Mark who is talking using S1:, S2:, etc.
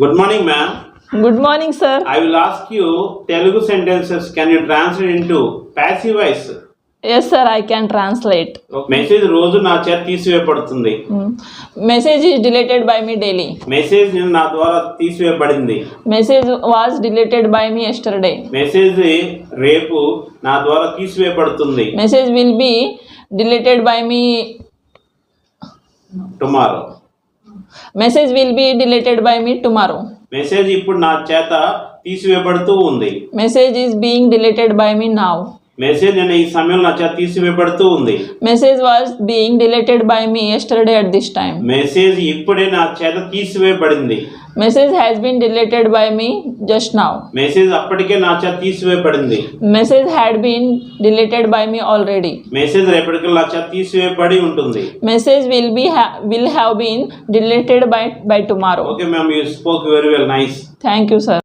S1: Good morning, ma'am.
S2: Good morning, sir.
S1: I will ask you Telugu sentences. Can you translate into passive voice?
S2: Yes, sir, I can translate.
S1: Message రోజు నా చేత తీసివేయబడుతుంది.
S2: Message is deleted by me daily.
S1: Message నా ద్వారా తీసివేయబడింది.
S2: Message was deleted by me yesterday.
S1: Message రేపు నా ద్వారా తీసివేయబడుతుంది.
S2: Message will be deleted by me.
S1: Tomorrow.
S2: Message will be deleted by me tomorrow.
S1: Message ఇప్పుడు నా చేత తీసివేయబడుతూ ఉంది.
S2: Message is being deleted by me now.
S1: Message నేను ఈ సమయంలో నా చేత తీసివేయబడుతూ ఉంది.
S2: Message was being deleted by me yesterday at this time.
S1: Message ఇప్పుడే నా చేత తీసివేయబడింది.
S2: Message has been deleted by me just now.
S1: Message అప్పటికే నా చేత తీసివేయబడింది.
S2: Message had been deleted by me already.
S1: Message రేపటికి నా చేత తీసివేయబడి ఉంటుంది.
S2: Message will have been deleted by tomorrow.
S1: Okay, ma'am, you spoke very well. Nice.
S2: Thank you, sir.